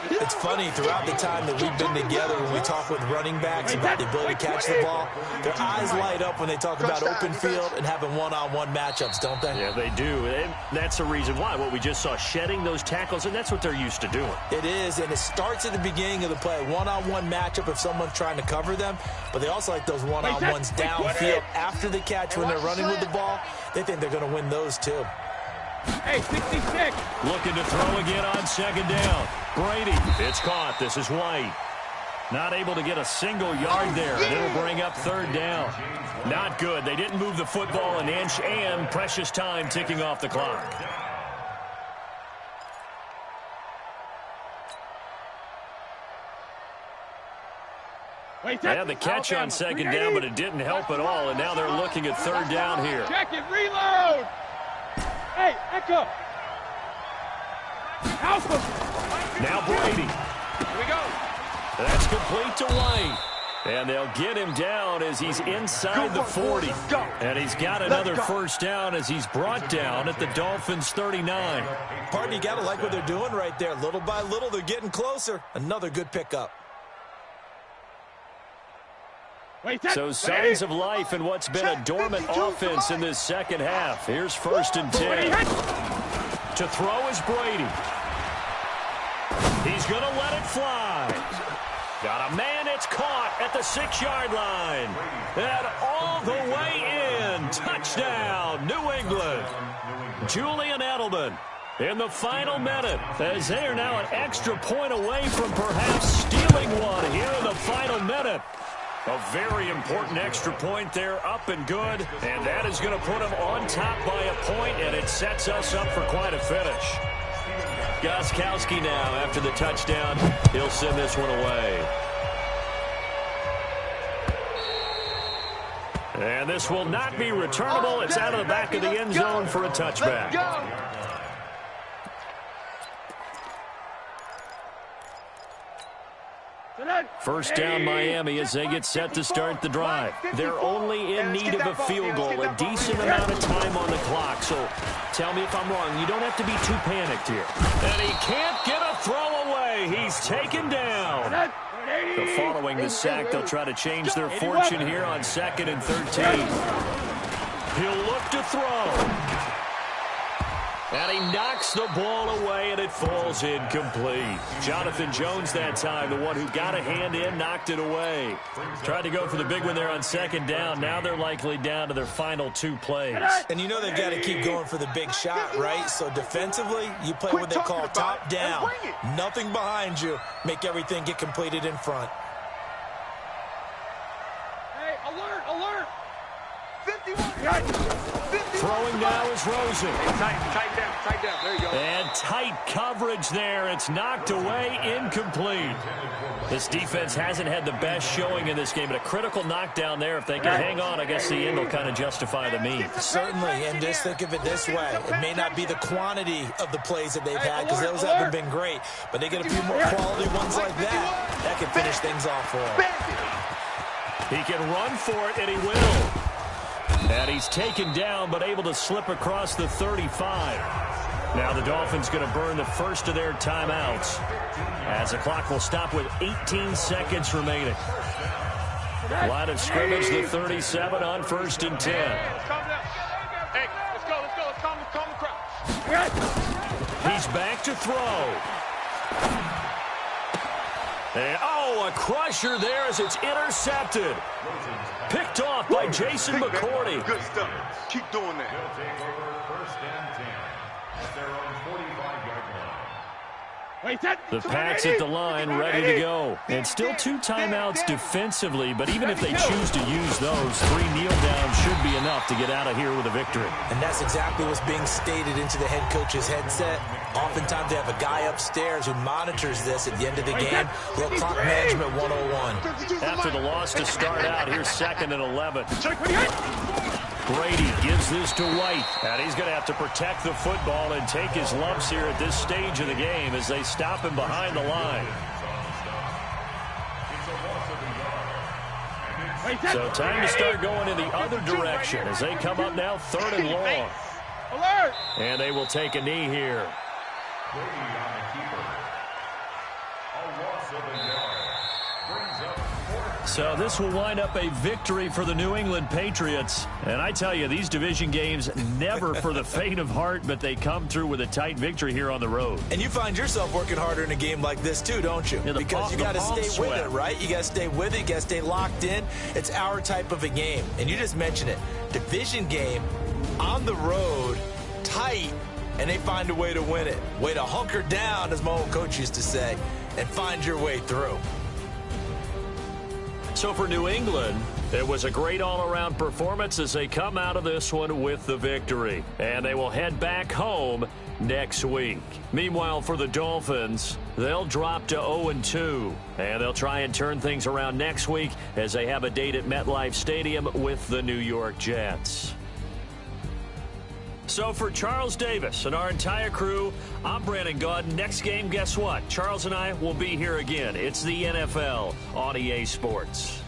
It's funny, throughout the time that we've been together, when we talk with running backs about the ability to catch the ball, their eyes light up when they talk about open field and having one-on-one matchups, don't they? Yeah, they do. And that's the reason why. What we just saw, shedding those tackles, and that's what they're used to doing. It is, and it starts at the beginning of the play. One-on-one matchup if someone's trying to cover them, but they also like those one-on-ones downfield after the catch when they're running with the ball. They think they're going to win those, too. Hey, 66. Looking to throw again on 2nd down. Brady, it's caught. This is White. Not able to get a single yard there, and it'll bring up 3rd down. Not good. They didn't move the football an inch, and precious time ticking off the clock. They had the catch on second down, but it didn't help at all, and now they're looking at third down here. Check it, reload. Hey, Echo. Now Brady. Here we go. That's complete to White. And they'll get him down as he's inside the 40. And he's got another first down as he's brought down at the Dolphins' 39. Pardon, you got to like what they're doing right there. Little by little, they're getting closer. Another good pickup. So signs of life in what's been a dormant offense in this second half. Here's 1st and 10. To throw is Brady. He's going to let it fly. Got a man, it's caught at the 6-yard line. And all the way in. Touchdown, New England. Julian Edelman in the final minute, as they are now an extra point away from perhaps stealing one here in the final minute. A very important extra point there, up and good, and that is going to put them on top by a point, and it sets us up for quite a finish. Gostkowski now, after the touchdown, he'll send this one away. And this will not be returnable. It's out of the back of the end zone for a touchback. First down Miami as they get set to start the drive. They're only in need of a field goal, a decent amount of time on the clock. So tell me if I'm wrong. You don't have to be too panicked here. And he can't get a throw away. He's taken down. So following the sack, they'll try to change their fortune here on 2nd and 13. He'll look to throw. And he knocks the ball away, and it falls incomplete. Jonathan Jones that time, the one who got a hand in, knocked it away. Tried to go for the big one there on 2nd down. Now they're likely down to their final 2 plays. And you know they've got to keep going for the big shot, right? So defensively, you play what they call top down. Nothing behind you. Make everything get completed in front. Hey, alert, alert. 51. Throwing now is Rosen. Tight down. There you go. And tight coverage there. It's knocked away, incomplete. This defense hasn't had the best showing in this game, but a critical knockdown there. If they can hang on, I guess the end will kind of justify the means. Certainly, and just think of it this way. It may not be the quantity of the plays that they've had, because those haven't been great, but they get a few more quality ones like that. That can finish things off for them. He can run for it, and he will. And he's taken down, but able to slip across the 35. Now the Dolphins going to burn the first of their timeouts, as the clock will stop with 18 seconds remaining. Line of scrimmage, the 37 on 1st and 10. Hey, let's go. Let's calm the crowd. He's back to throw. And, a crusher there as it's intercepted. Picked off by Jason McCourty. Good stuff. Keep doing that. They'll take over 1st and 10 at their own 45-yard line. The Pats at the line, ready to go. And still 2 timeouts defensively, but even if they choose to use those, 3 kneel downs should be enough to get out of here with a victory. And that's exactly what's being stated into the head coach's headset. Oftentimes they have a guy upstairs who monitors this at the end of the game. Little clock management 101. After the loss to start out, here's 2nd and 11. Brady gives this to White, and he's going to have to protect the football and take his lumps here at this stage of the game as they stop him behind the line. So time to start going in the other direction as they come up now 3rd and long. Alert! And they will take a knee here. Brady on the keeper. A loss of a yard. Brings up 4th. So this will wind up a victory for the New England Patriots. And I tell you, these division games, never for the faint of heart, but they come through with a tight victory here on the road. And you find yourself working harder in a game like this too, don't you? Yeah, because you got to stay with it, right? You got to stay with it. You got to stay locked in. It's our type of a game. And you just mentioned it. Division game, on the road, tight, and they find a way to win it. Way to hunker down, as my old coach used to say, and find your way through. So for New England, it was a great all-around performance as they come out of this one with the victory. And they will head back home next week. Meanwhile, for the Dolphins, they'll drop to 0-2, and they'll try and turn things around next week as they have a date at MetLife Stadium with the New York Jets. So for Charles Davis and our entire crew, I'm Brandon Gaudin. Next game, guess what? Charles and I will be here again. It's the NFL on EA Sports.